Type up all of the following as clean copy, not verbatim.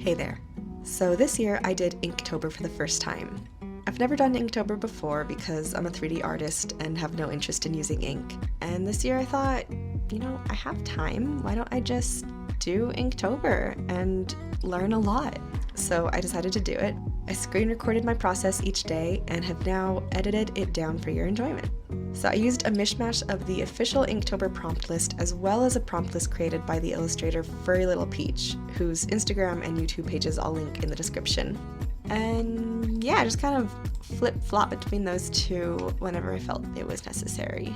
Hey there. So this year I did Inktober for the first time. I've never done Inktober before because I'm a 3D artist and have no interest in using ink. And this year I thought, I have time, why don't I just do Inktober and learn a lot? So I decided to do it. I screen recorded my process each day and have now edited it down for your enjoyment. So I used a mishmash of the official Inktober prompt list as well as a prompt list created by the illustrator furrylittlepeach, whose Instagram and YouTube pages I'll link in the description. And yeah, I just kind of flip-flop between those two whenever I felt it was necessary.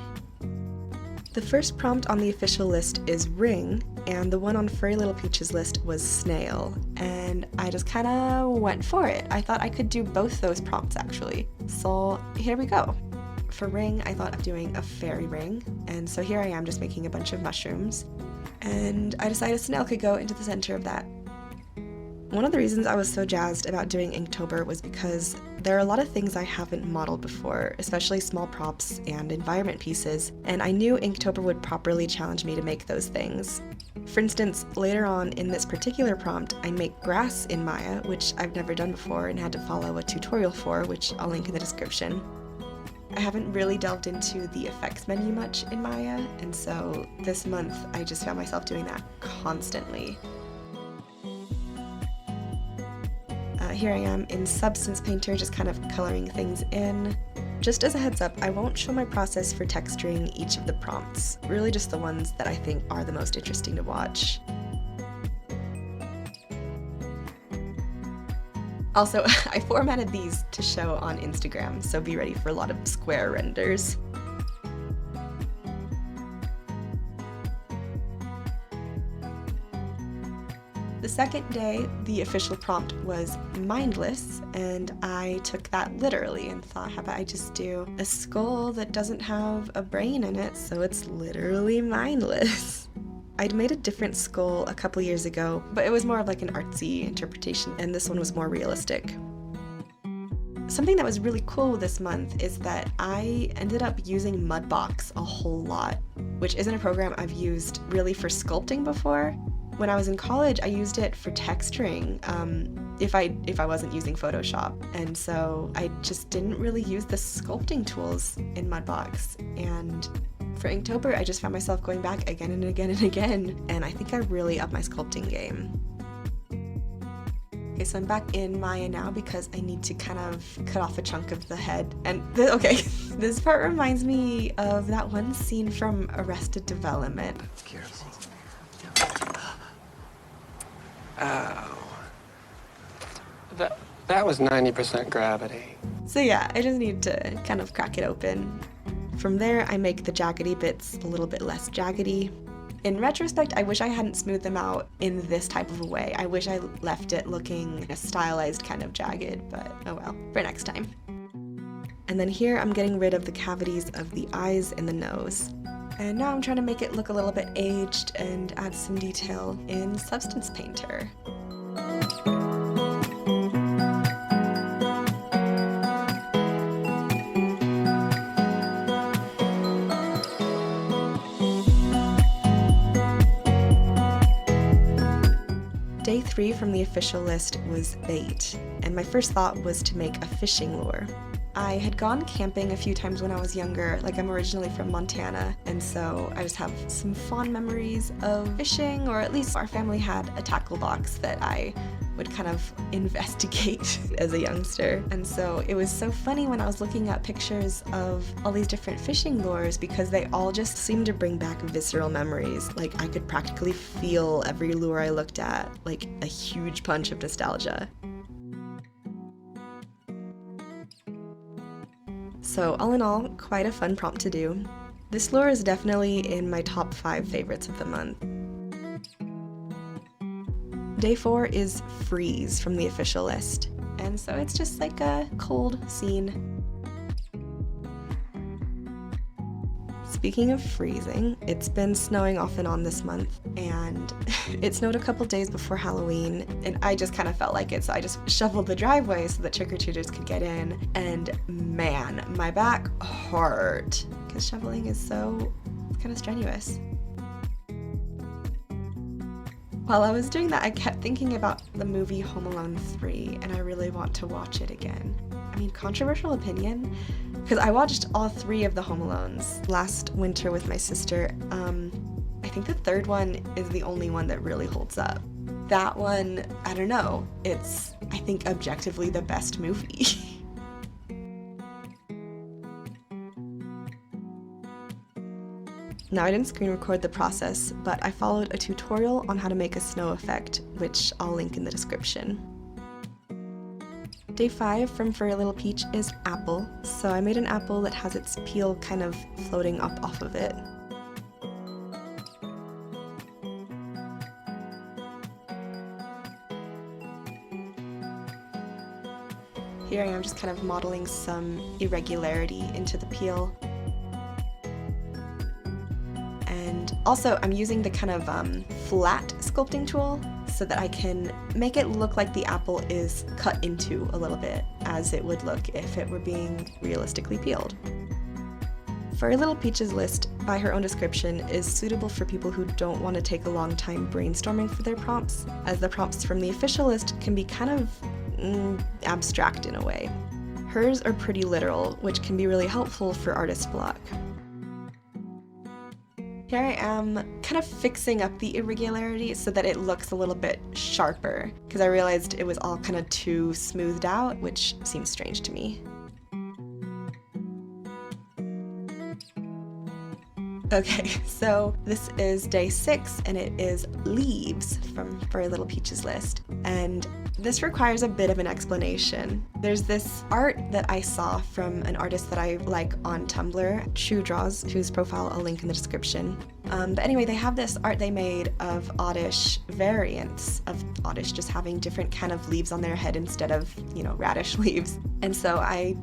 The first prompt on the official list is ring, and the one on furrylittlepeach's list was snail, and I just kind of went for it. I thought I could do both those prompts actually, so here we go. For ring, I thought of doing a fairy ring, and so here I am just making a bunch of mushrooms, and I decided a snail could go into the center of that. One of the reasons I was so jazzed about doing Inktober was because there are a lot of things I haven't modeled before, especially small props and environment pieces, and I knew Inktober would properly challenge me to make those things. For instance, later on in this particular prompt, I make grass in Maya, which I've never done before and had to follow a tutorial for, which I'll link in the description. I haven't really delved into the effects menu much in Maya, and so this month I just found myself doing that constantly. Here I am in Substance Painter, just kind of coloring things in. Just as a heads up, I won't show my process for texturing each of the prompts, really just the ones that I think are the most interesting to watch. Also, I formatted these to show on Instagram, so be ready for a lot of square renders. The second day, the official prompt was mindless, and I took that literally and thought, how about I just do a skull that doesn't have a brain in it, so it's literally mindless. I'd made a different skull a couple years ago, but it was more of like an artsy interpretation, and this one was more realistic. Something that was really cool this month is that I ended up using Mudbox a whole lot, which isn't a program I've used really for sculpting before. When I was in college, I used it for texturing if I wasn't using Photoshop, and so I just didn't really use the sculpting tools in Mudbox. And for Inktober, I just found myself going back again and again and again, and I think I really upped my sculpting game. Okay, so I'm back in Maya now because I need to kind of cut off a chunk of the head. And this part reminds me of that one scene from Arrested Development. Oh. That was 90% gravity. So yeah, I just need to kind of crack it open. From there, I make the jaggedy bits a little bit less jaggedy. In retrospect, I wish I hadn't smoothed them out in this type of a way. I wish I left it looking a stylized kind of jagged, but oh well, for next time. And then here I'm getting rid of the cavities of the eyes and the nose. And now I'm trying to make it look a little bit aged and add some detail in Substance Painter. Day 3 from the official list was bait, and my first thought was to make a fishing lure. I had gone camping a few times when I was younger, like I'm originally from Montana, and so I just have some fond memories of fishing, or at least our family had a tackle box that I would kind of investigate as a youngster. And so it was so funny when I was looking at pictures of all these different fishing lures because they all just seemed to bring back visceral memories. Like I could practically feel every lure I looked at, like a huge punch of nostalgia. So all in all, quite a fun prompt to do. This lure is definitely in my top 5 favorites of the month. Day 4 is freeze from the official list, and so it's just like a cold scene. Speaking of freezing, it's been snowing off and on this month, and it snowed a couple days before Halloween, and I just kind of felt like it, so I just shoveled the driveway so that trick-or-treaters could get in, and man, my back hurt, because shoveling is so kind of strenuous. While I was doing that, I kept thinking about the movie Home Alone 3, and I really want to watch it again. I mean, controversial opinion, because I watched all 3 of the Home Alones last winter with my sister. I think the 3rd one is the only one that really holds up. That one, I don't know, it's, I think, objectively the best movie. Now, I didn't screen record the process, but I followed a tutorial on how to make a snow effect, which I'll link in the description. Day 5 from Furry Little Peach is apple, so I made an apple that has its peel kind of floating up off of it. Here I am just kind of modeling some irregularity into the peel. And also I'm using the kind of flat sculpting tool so that I can make it look like the apple is cut into a little bit, as it would look if it were being realistically peeled. Furry Little Peach's list, by her own description, is suitable for people who don't want to take a long time brainstorming for their prompts, as the prompts from the official list can be kind of abstract in a way. Hers are pretty literal, which can be really helpful for artist block. Here I am kind of fixing up the irregularity so that it looks a little bit sharper, because I realized it was all kind of too smoothed out, which seems strange to me. Okay, so this is day 6 and it is leaves from Furry Little Peach's list, and this requires a bit of an explanation. There's this art that I saw from an artist that I like on Tumblr, True Draws, whose profile I'll link in the description. But anyway, they have this art they made of oddish variants of oddish, just having different kind of leaves on their head instead of, you know, radish leaves. And so I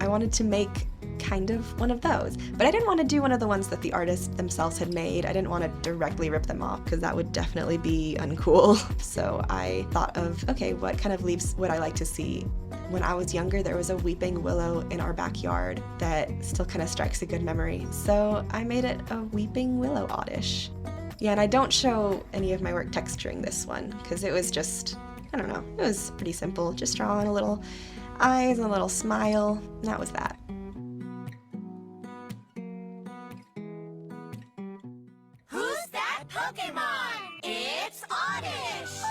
wanted to make kind of one of those. But I didn't want to do one of the ones that the artists themselves had made. I didn't want to directly rip them off because that would definitely be uncool. So I thought of, okay, what kind of leaves would I like to see? When I was younger, there was a weeping willow in our backyard that still kind of strikes a good memory. So I made it a weeping willow oddish. Yeah, and I don't show any of my work texturing this one because it was just, I don't know, it was pretty simple. Just drawing a little eyes and a little smile, and that was that. Pokemon! It's Oddish!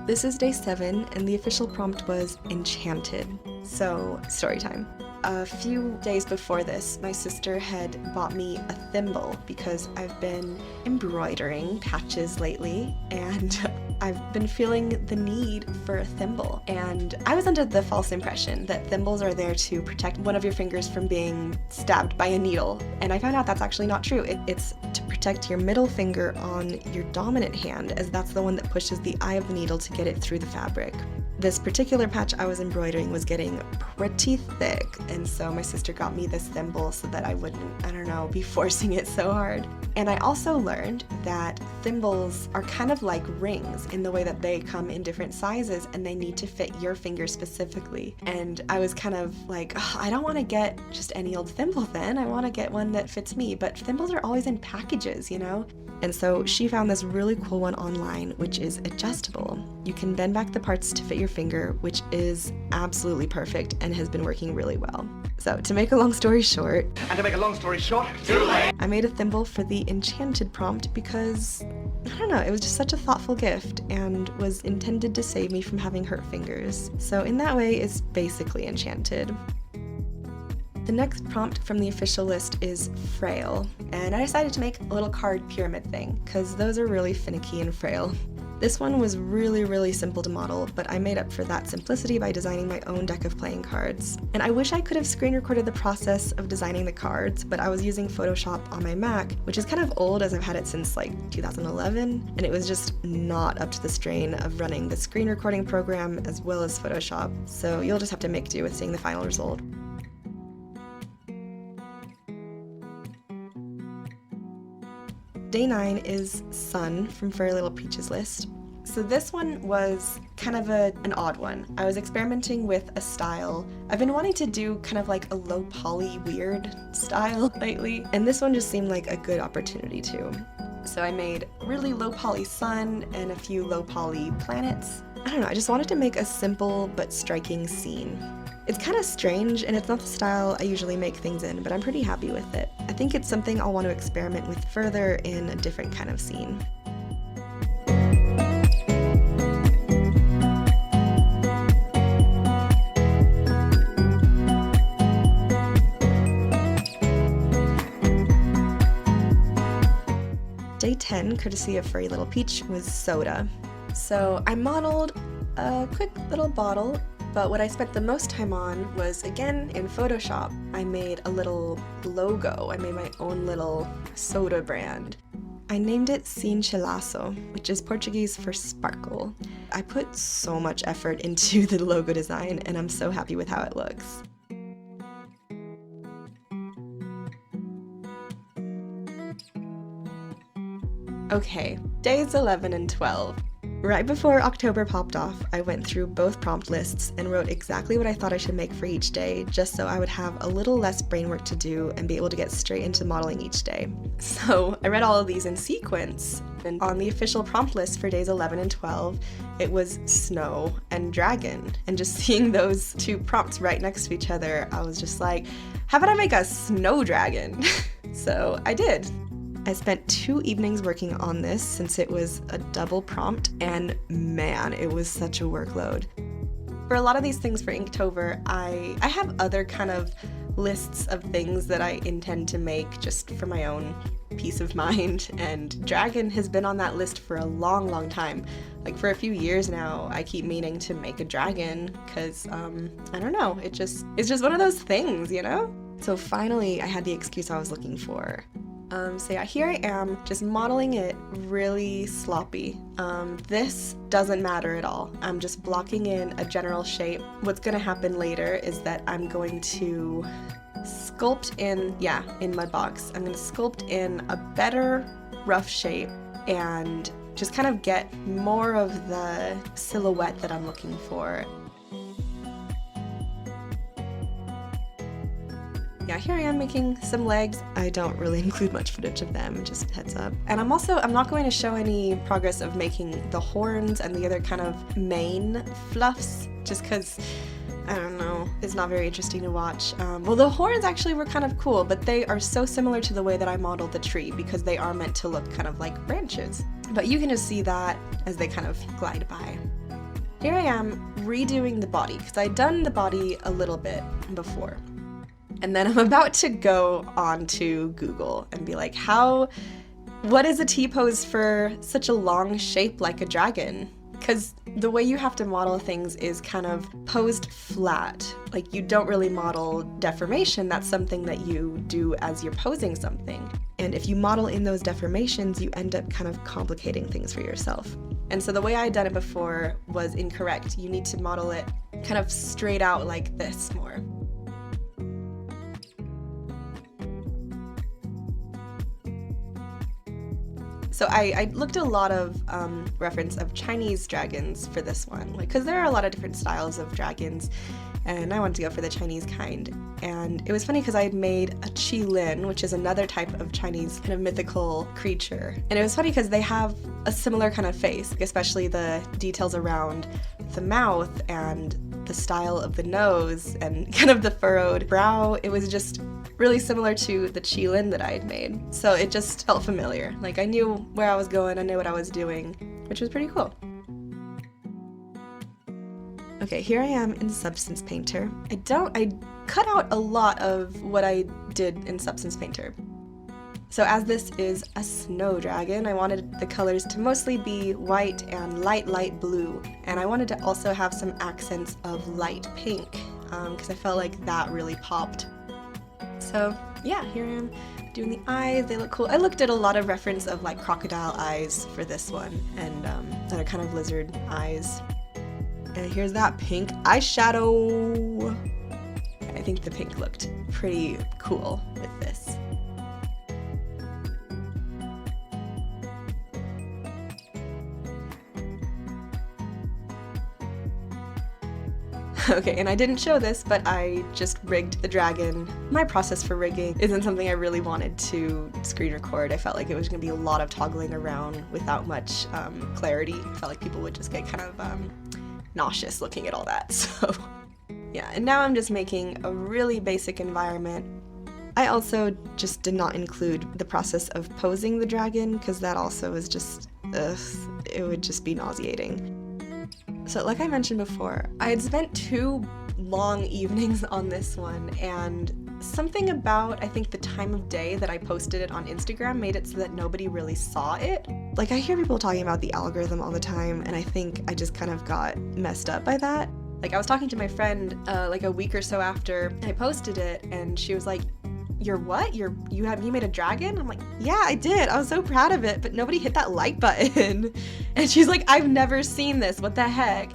This is day 7, and the official prompt was enchanted. So, story time. A few days before this, my sister had bought me a thimble because I've been embroidering patches lately, and I've been feeling the need for a thimble. And I was under the false impression that thimbles are there to protect one of your fingers from being stabbed by a needle, and I found out that's actually not true. It's to protect your middle finger on your dominant hand, as that's the one that pushes the eye of the needle to get it through the fabric. This particular patch I was embroidering was getting pretty thick, and so my sister got me this thimble so that I wouldn't, I don't know, be forcing it so hard. And I also learned that thimbles are kind of like rings in the way that they come in different sizes and they need to fit your finger specifically. And I was kind of like, oh, I don't want to get just any old thimble then, I want to get one that fits me, but thimbles are always in packages, you know? And so she found this really cool one online, which is adjustable. You can bend back the parts to fit your finger, which is absolutely perfect and has been working really well. So to make a long story short, I made a thimble for the enchanted prompt because, I don't know, it was just such a thoughtful gift and was intended to save me from having hurt fingers. So in that way, it's basically enchanted. The next prompt from the official list is frail, and I decided to make a little card pyramid thing, because those are really finicky and frail. This one was really simple to model, but I made up for that simplicity by designing my own deck of playing cards. And I wish I could have screen recorded the process of designing the cards, but I was using Photoshop on my Mac, which is kind of old as I've had it since like 2011, and it was just not up to the strain of running the screen recording program as well as Photoshop, so you'll just have to make do with seeing the final result. Day 9 is Sun from Furry Little Peach's list. So this one was kind of an odd one. I was experimenting with a style. I've been wanting to do kind of like a low poly weird style lately, and this one just seemed like a good opportunity too. So I made really low poly sun and a few low poly planets. I don't know, I just wanted to make a simple but striking scene. It's kind of strange and it's not the style I usually make things in, but I'm pretty happy with it. I think it's something I'll want to experiment with further in a different kind of scene. Day 10, courtesy of furrylittlepeach, was soda. So I modeled a quick little bottle, but what I spent the most time on was, again, in Photoshop. I made a little logo. I made my own little soda brand. I named it Cinchelazo, which is Portuguese for sparkle. I put so much effort into the logo design, and I'm so happy with how it looks. Okay, days 11 and 12. Right before October popped off, I went through both prompt lists and wrote exactly what I thought I should make for each day, just so I would have a little less brain work to do and be able to get straight into modeling each day. So I read all of these in sequence, and on the official prompt list for days 11 and 12, it was snow and dragon. And just seeing those two prompts right next to each other, I was just like, how about I make a snow dragon? So I did. I spent 2 evenings working on this since it was a double prompt, and man, it was such a workload. For a lot of these things for Inktober, I have other kind of lists of things that I intend to make just for my own peace of mind, and dragon has been on that list for a long time. Like for a few years now, I keep meaning to make a dragon because, I don't know, it's just one of those things, you know? So finally, I had the excuse I was looking for. So yeah, here I am, just modeling it really sloppy. This doesn't matter at all. I'm just blocking in a general shape. What's gonna happen later is that I'm going to sculpt in Mudbox. I'm gonna sculpt in a better rough shape and just kind of get more of the silhouette that I'm looking for. Yeah, here I am making some legs. I don't really include much footage of them, just heads up. And I'm not going to show any progress of making the horns and the other kind of mane fluffs, just because, I don't know, it's not very interesting to watch. Well, the horns actually were kind of cool, but they are so similar to the way that I modeled the tree because they are meant to look kind of like branches. But you can just see that as they kind of glide by. Here I am redoing the body, because I'd done the body a little bit before. And then I'm about to go onto Google and be like, what is a T-pose for such a long shape like a dragon? Because the way you have to model things is kind of posed flat. Like you don't really model deformation, that's something that you do as you're posing something. And if you model in those deformations, you end up kind of complicating things for yourself. And so the way I had done it before was incorrect. You need to model it kind of straight out like this more. So I looked at a lot of reference of Chinese dragons for this one, because there are a lot of different styles of dragons, and I wanted to go for the Chinese kind. And it was funny because I had made a qilin, which is another type of Chinese kind of mythical creature. And it was funny because they have a similar kind of face, especially the details around the mouth and the style of the nose and kind of the furrowed brow. It was just really similar to the qilin that I had made. So it just felt familiar. Like I knew where I was going, I knew what I was doing, which was pretty cool. Okay, here I am in Substance Painter. I cut out a lot of what I did in Substance Painter. So as this is a snow dragon, I wanted the colors to mostly be white and light blue. And I wanted to also have some accents of light pink, because I felt like that really popped. So yeah, here I am doing the eyes, they look cool. I looked at a lot of reference of like crocodile eyes for this one, and other kind of lizard eyes. And here's that pink eyeshadow. I think the pink looked pretty cool with this. Okay, and I didn't show this, but I just rigged the dragon. My process for rigging isn't something I really wanted to screen record. I felt like it was going to be a lot of toggling around without much clarity. I felt like people would just get kind of nauseous looking at all that, so yeah. And now I'm just making a really basic environment. I also just did not include the process of posing the dragon, because that also is just, it would just be nauseating. So like I mentioned before, I had spent 2 long evenings on this one, and something about, I think, the time of day that I posted it on Instagram made it so that nobody really saw it. Like, I hear people talking about the algorithm all the time, and I think I just kind of got messed up by that. Like, I was talking to my friend like a week or so after I posted it, and she was like, "You're what? You made a dragon?" I'm like, "Yeah, I did. I was so proud of it, but nobody hit that like button." And she's like, "I've never seen this. What the heck?"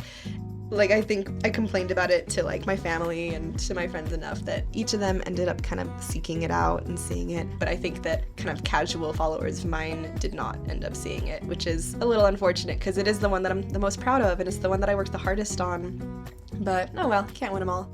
Like, I think I complained about it to like my family and to my friends enough that each of them ended up kind of seeking it out and seeing it. But I think that kind of casual followers of mine did not end up seeing it, which is a little unfortunate because it is the one that I'm the most proud of and it's the one that I worked the hardest on. But oh well, can't win them all.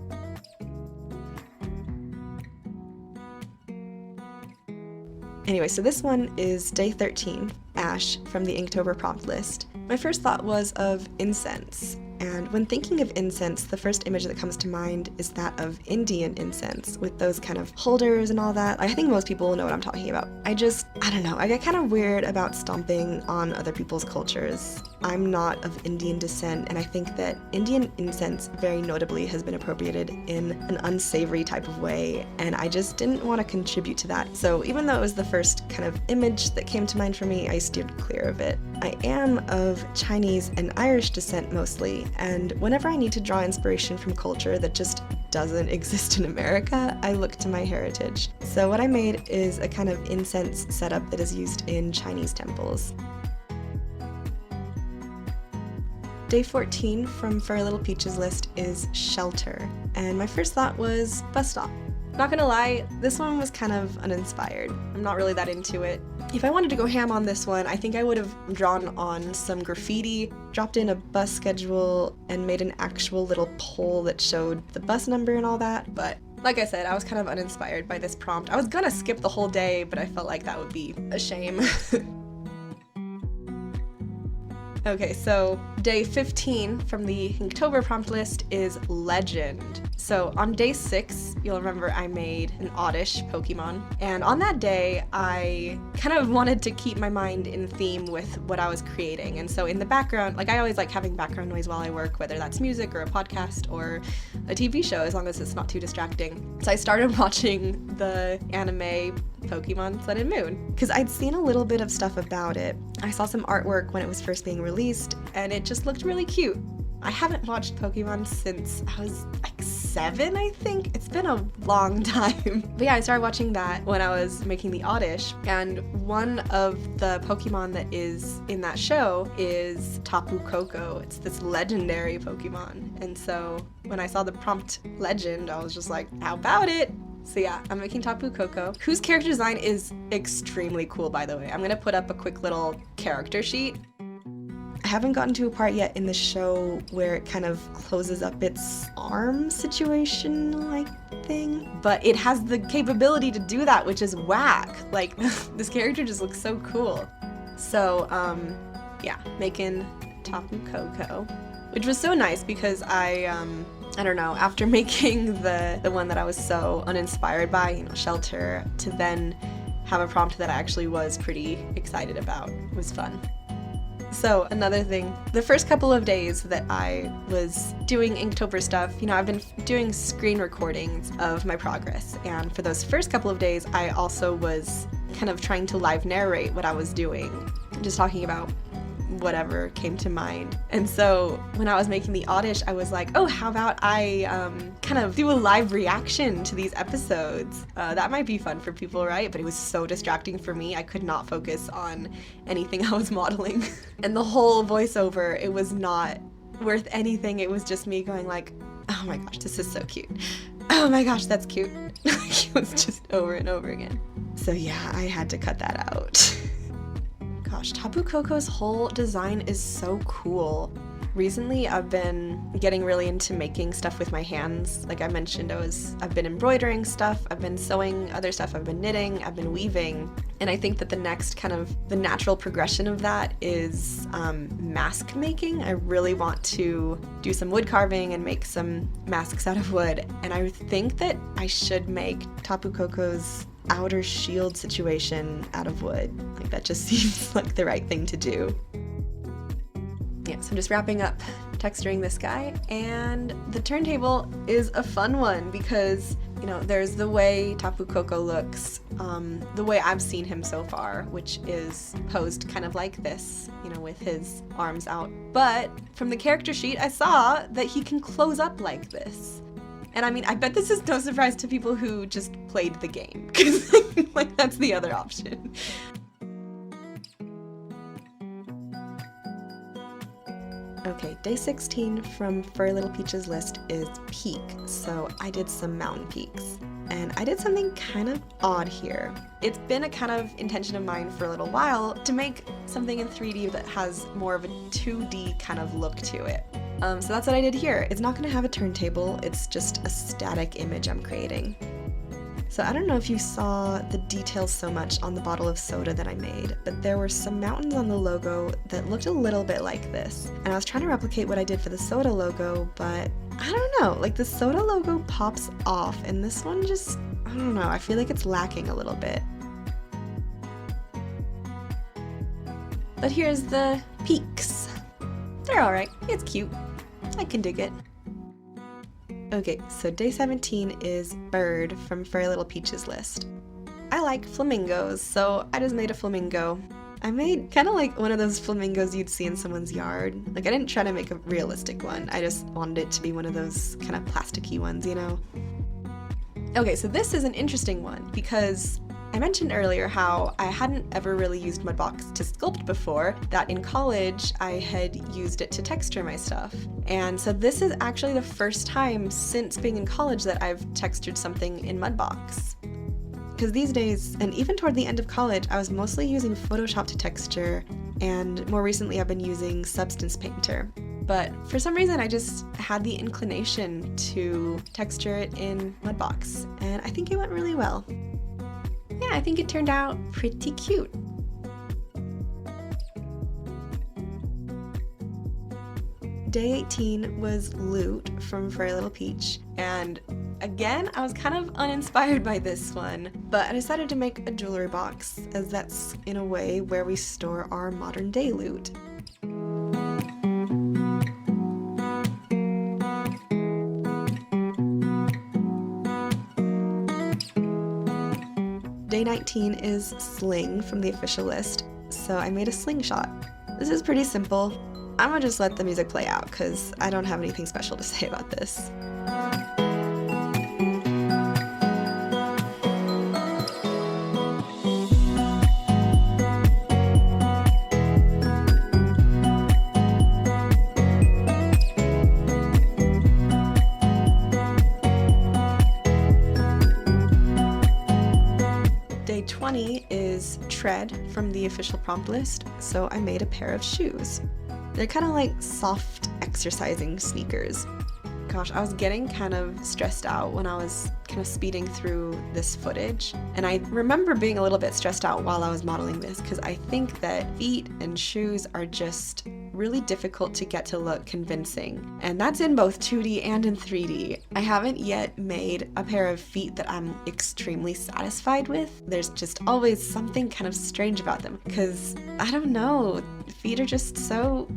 Anyway, so this one is day 13, Ash, from the Inktober prompt list. My first thought was of incense. And when thinking of incense, the first image that comes to mind is that of Indian incense, with those kind of holders and all that. I think most people know what I'm talking about. I don't know, I get kind of weird about stomping on other people's cultures. I'm not of Indian descent, and I think that Indian incense very notably has been appropriated in an unsavory type of way, and I just didn't want to contribute to that. So even though it was the first kind of image that came to mind for me, I steered clear of it. I am of Chinese and Irish descent mostly, and whenever I need to draw inspiration from culture that just doesn't exist in America, I look to my heritage. So what I made is a kind of incense setup that is used in Chinese temples. Day 14 from furrylittlepeach's list is shelter, and my first thought was bus stop. Not gonna lie, this one was kind of uninspired. I'm not really that into it. If I wanted to go ham on this one, I think I would have drawn on some graffiti, dropped in a bus schedule, and made an actual little pole that showed the bus number and all that, but like I said, I was kind of uninspired by this prompt. I was gonna skip the whole day, but I felt like that would be a shame. Okay, so day 15 from the Inktober prompt list is legend. So on day 6, you'll remember I made an oddish Pokemon, and on that day I kind of wanted to keep my mind in theme with what I was creating, and so in the background, like I always like having background noise while I work, whether that's music or a podcast or a TV show, as long as it's not too distracting. So I started watching the anime Pokemon Sun and Moon, because I'd seen a little bit of stuff about it. I saw some artwork when it was first being released, and it just looked really cute. I haven't watched Pokemon since I was like 7, I think. It's been a long time. But yeah, I started watching that when I was making the oddish, and one of the Pokemon that is in that show is Tapu Koko. It's this legendary Pokemon, and so when I saw the prompt legend, I was just like, how about it? So yeah, I'm making Tapu Koko, whose character design is extremely cool, by the way. I'm gonna put up a quick little character sheet. I haven't gotten to a part yet in the show where it kind of closes up its arm situation-like thing, but it has the capability to do that, which is whack. Like, this character just looks so cool. So, yeah, making Tapu Koko, which was so nice because I don't know, after making the one that I was so uninspired by, you know, shelter, to then have a prompt that I actually was pretty excited about was fun. So another thing, the first couple of days that I was doing Inktober stuff, you know, I've been doing screen recordings of my progress, and for those first couple of days I also was kind of trying to live narrate what I was doing, just talking about whatever came to mind. And so when I was making the oddish, I was like, oh, how about I kind of do a live reaction to these episodes? That might be fun for people, right? But it was so distracting for me. I could not focus on anything I was modeling. And the whole voiceover, it was not worth anything. It was just me going like, oh my gosh, this is so cute. Oh my gosh, that's cute. It was just over and over again. So yeah, I had to cut that out. Gosh, Tapu Koko's whole design is so cool. Recently, I've been getting really into making stuff with my hands. Like I mentioned, I've been embroidering stuff, I've been sewing other stuff, I've been knitting, I've been weaving. And I think that the next kind of the natural progression of that is mask making. I really want to do some wood carving and make some masks out of wood. And I think that I should make Tapu Koko's outer shield situation out of wood. Like that just seems like the right thing to do. Yeah, so I'm just wrapping up texturing this guy, and the turntable is a fun one because, you know, there's the way Tapu Koko looks, the way I've seen him so far, which is posed kind of like this, you know, with his arms out. But from the character sheet, I saw that he can close up like this. And I mean, I bet this is no surprise to people who just played the game, because like that's the other option. Okay, day 16 from furrylittlepeach's list is peak, so I did some mountain peaks. And I did something kind of odd here. It's been a kind of intention of mine for a little while to make something in 3D that has more of a 2D kind of look to it. So that's what I did here. It's not going to have a turntable, it's just a static image I'm creating. So I don't know if you saw the details so much on the bottle of soda that I made, but there were some mountains on the logo that looked a little bit like this. And I was trying to replicate what I did for the soda logo, but I don't know, like the soda logo pops off and this one just, I don't know, I feel like it's lacking a little bit. But here's the peaks. They're alright, it's cute. I can dig it. Okay, so day 17 is bird from furrylittlepeach's list. I like flamingos, so I just made a flamingo. I made kind of like one of those flamingos you'd see in someone's yard. Like I didn't try to make a realistic one, I just wanted it to be one of those kind of plasticky ones, you know? Okay, so this is an interesting one because I mentioned earlier how I hadn't ever really used Mudbox to sculpt before, that in college I had used it to texture my stuff. And so this is actually the first time since being in college that I've textured something in Mudbox. Because these days, and even toward the end of college, I was mostly using Photoshop to texture, and more recently I've been using Substance Painter. But for some reason I just had the inclination to texture it in Mudbox, and I think it went really well. Yeah, I think it turned out pretty cute. Day 18 was Loot from furrylittlepeach, and again, I was kind of uninspired by this one, but I decided to make a jewelry box, as that's in a way where we store our modern day loot. Day 19 is Sling from the official list, so I made a slingshot. This is pretty simple. I'm gonna just let the music play out because I don't have anything special to say about this. Day 20 is Tread from the official prompt list, so I made a pair of shoes. They're kind of like soft exercising sneakers. Gosh, I was getting kind of stressed out when I was kind of speeding through this footage, and I remember being a little bit stressed out while I was modeling this because I think that feet and shoes are just really difficult to get to look convincing, and that's in both 2D and in 3D. I haven't yet made a pair of feet that I'm extremely satisfied with. There's just always something kind of strange about them because, I don't know, feet are just so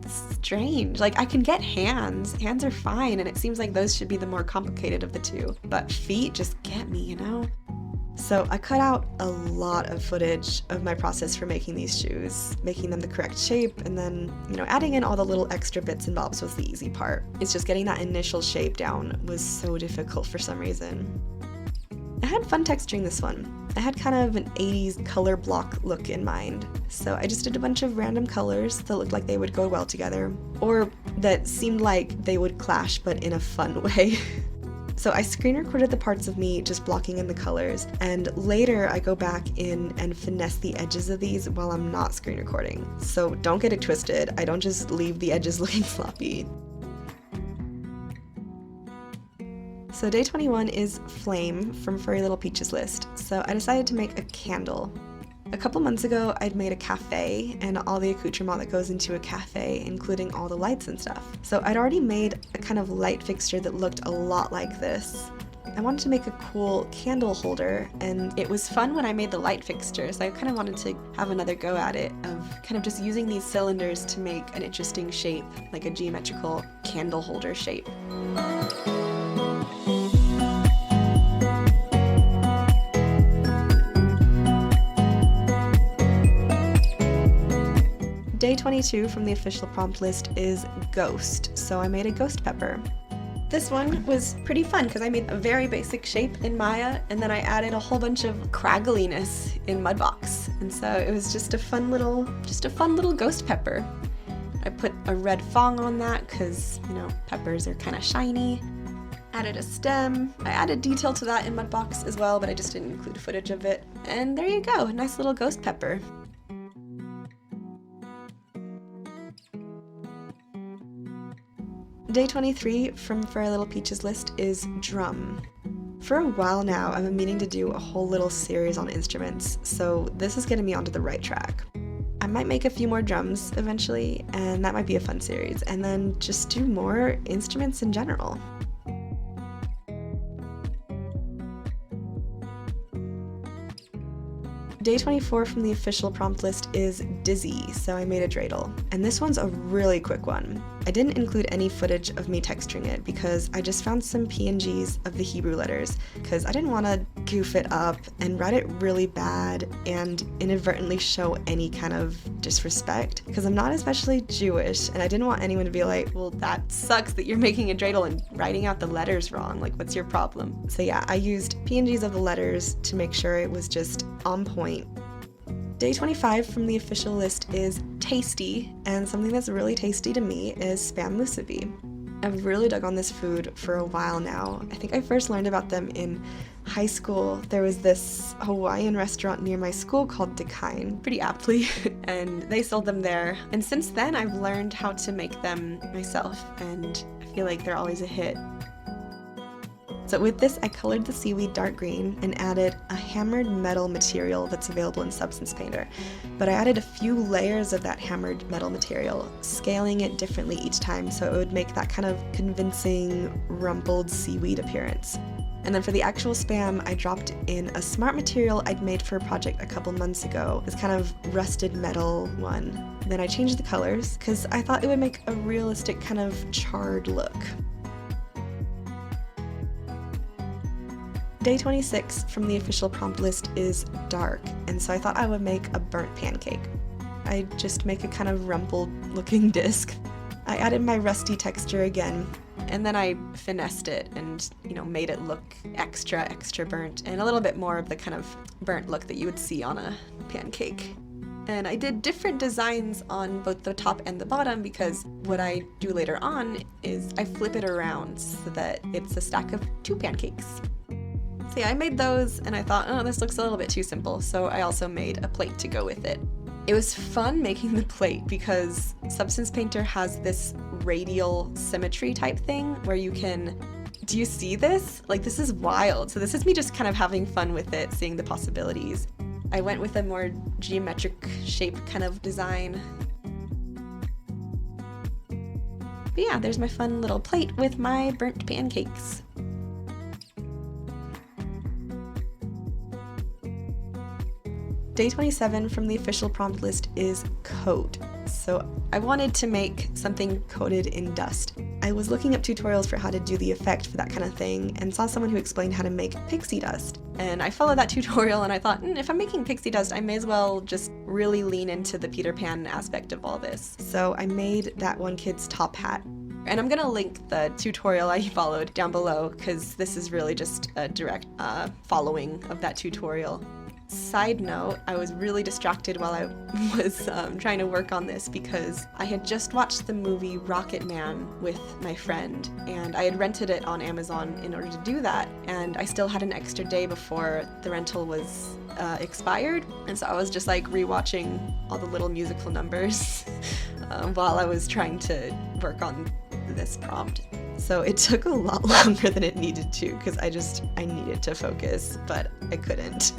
strange. Like, I can get hands. Hands are fine, and it seems like those should be the more complicated of the two. But feet just get me, you know? So I cut out a lot of footage of my process for making these shoes, making them the correct shape, and then, you know, adding in all the little extra bits and bobs was the easy part. It's just getting that initial shape down was so difficult for some reason. I had fun texturing this one. I had kind of an 80s color block look in mind, so I just did a bunch of random colors that looked like they would go well together, or that seemed like they would clash but in a fun way. So I screen recorded the parts of me just blocking in the colors, and later I go back in and finesse the edges of these while I'm not screen recording. So don't get it twisted, I don't just leave the edges looking sloppy. So day 21 is Flame from Furry Little Peach's list, so I decided to make a candle. A couple months ago, I'd made a cafe and all the accoutrement that goes into a cafe, including all the lights and stuff. So I'd already made a kind of light fixture that looked a lot like this. I wanted to make a cool candle holder, and it was fun when I made the light fixture, so I kind of wanted to have another go at it of kind of just using these cylinders to make an interesting shape, like a geometrical candle holder shape. Day 22 from the official prompt list is Ghost, so I made a ghost pepper. This one was pretty fun because I made a very basic shape in Maya, and then I added a whole bunch of craggliness in Mudbox, and so it was just a fun little ghost pepper. I put a red fong on that because, you know, peppers are kind of shiny. Added a stem. I added detail to that in Mudbox as well, but I just didn't include footage of it. And there you go, a nice little ghost pepper. Day 23 from Furry Little Peach's list is Drum. For a while now, I've been meaning to do a whole little series on instruments, so this is getting me onto the right track. I might make a few more drums eventually, and that might be a fun series, and then just do more instruments in general. Day 24 from the official prompt list is Dizzy, so I made a dreidel. And this one's a really quick one. I didn't include any footage of me texturing it because I just found some PNGs of the Hebrew letters because I didn't want to goof it up and write it really bad and inadvertently show any kind of disrespect because I'm not especially Jewish and I didn't want anyone to be like, well, that sucks that you're making a dreidel and writing out the letters wrong, like what's your problem? So yeah, I used PNGs of the letters to make sure it was just on point. Day 25 from the official list is Tasty, and something that's really tasty to me is Spam musubi. I've really dug on this food for a while now. I think I first learned about them in high school. There was this Hawaiian restaurant near my school called Dekine, pretty aptly, and they sold them there. And since then I've learned how to make them myself, and I feel like they're always a hit. So with this, I colored the seaweed dark green and added a hammered metal material that's available in Substance Painter. But I added a few layers of that hammered metal material, scaling it differently each time so it would make that kind of convincing, rumpled seaweed appearance. And then for the actual Spam, I dropped in a smart material I'd made for a project a couple months ago, this kind of rusted metal one. Then I changed the colors because I thought it would make a realistic kind of charred look. Day 26 from the official prompt list is Dark, and so I thought I would make a burnt pancake. I just make a kind of rumpled looking disc. I added my rusty texture again, and then I finessed it and, you know, made it look extra burnt and a little bit more of the kind of burnt look that you would see on a pancake. And I did different designs on both the top and the bottom because what I do later on is I flip it around so that it's a stack of two pancakes. So yeah, I made those and I thought, oh, this looks a little bit too simple, so I also made a plate to go with it. It was fun making the plate because Substance Painter has this radial symmetry type thing where you can... Do you see this? Like, this is wild. So this is me just kind of having fun with it, seeing the possibilities. I went with a more geometric shape kind of design. But yeah, there's my fun little plate with my burnt pancakes. Day 27 from the official prompt list is Coat. So I wanted to make something coated in dust. I was looking up tutorials for how to do the effect for that kind of thing and saw someone who explained how to make pixie dust. And I followed that tutorial and I thought, if I'm making pixie dust, I may as well just really lean into the Peter Pan aspect of all this. So I made that one kid's top hat. And I'm gonna link the tutorial I followed down below because this is really just a direct following of that tutorial. Side note, I was really distracted while I was trying to work on this because I had just watched the movie Rocket Man with my friend, and I had rented it on Amazon in order to do that, and I still had an extra day before the rental was expired, and so I was just like rewatching all the little musical numbers while I was trying to work on this prompt. So it took a lot longer than it needed to because I needed to focus, but I couldn't.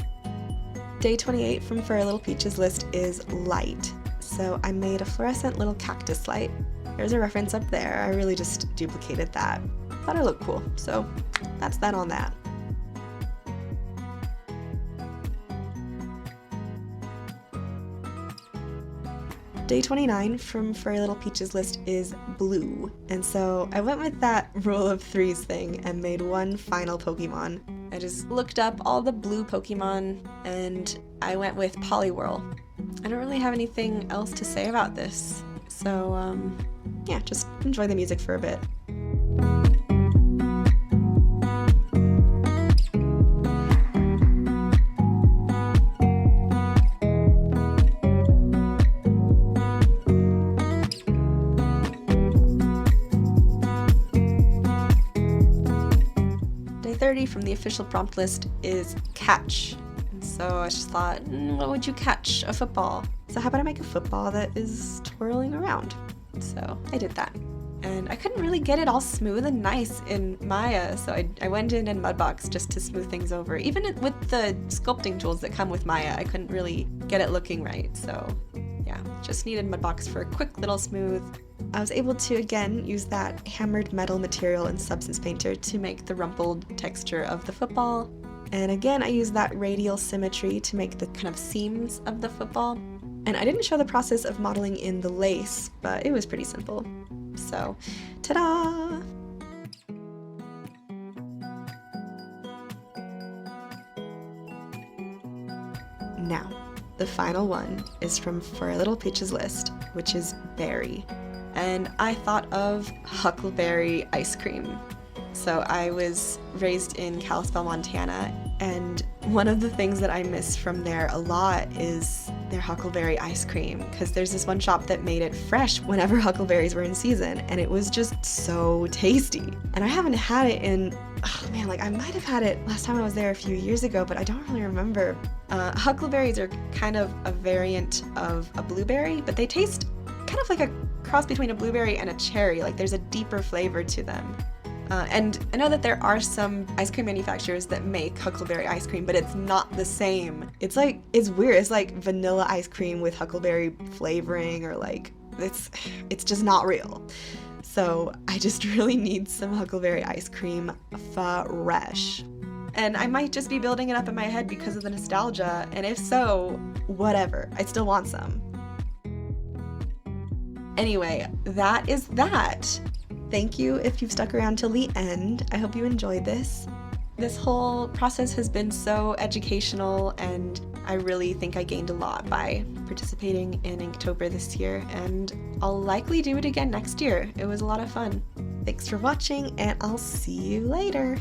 Day 28 from furrylittlepeach's list is light. So I made a fluorescent little cactus light. There's a reference up there. I really just duplicated that. Thought it looked cool, so that's that on that. Day 29 from furrylittlepeach's list is blue, and so I went with that rule of threes thing and made one final Pokemon. I just looked up all the blue Pokemon and I went with Poliwhirl. I don't really have anything else to say about this, so yeah, just enjoy the music for a bit. Day 30 from the official prompt list is catch. And so I just thought, what would you catch? A football. So how about I make a football that is twirling around? So I did that. And I couldn't really get it all smooth and nice in Maya, so I went in and Mudbox just to smooth things over. Even with the sculpting tools that come with Maya, I couldn't really get it looking right, so yeah, just needed Mudbox for a quick little smooth. I was able to again use that hammered metal material in Substance Painter to make the rumpled texture of the football. And again, I used that radial symmetry to make the kind of seams of the football. And I didn't show the process of modeling in the lace, but it was pretty simple. So, ta-da! Now, the final one is from furrylittlepeach's list, which is berry. And I thought of huckleberry ice cream. So I was raised in Kalispell, Montana, and one of the things that I miss from there a lot is their huckleberry ice cream, because there's this one shop that made it fresh whenever huckleberries were in season, and it was just so tasty. And I haven't had it in, oh man, like I might have had it last time I was there a few years ago, but I don't really remember. Huckleberries are kind of a variant of a blueberry, but they taste kind of like a cross between a blueberry and a cherry. Like there's a deeper flavor to them. And I know that there are some ice cream manufacturers that make huckleberry ice cream, but it's not the same. It's weird. It's like vanilla ice cream with huckleberry flavoring, or like, it's just not real. So I just really need some huckleberry ice cream fresh. And I might just be building it up in my head because of the nostalgia, and if so, whatever. I still want some. Anyway, that is that. Thank you if you've stuck around till the end. I hope you enjoyed this. This whole process has been so educational, and I really think I gained a lot by participating in Inktober this year, and I'll likely do it again next year. It was a lot of fun. Thanks for watching, and I'll see you later.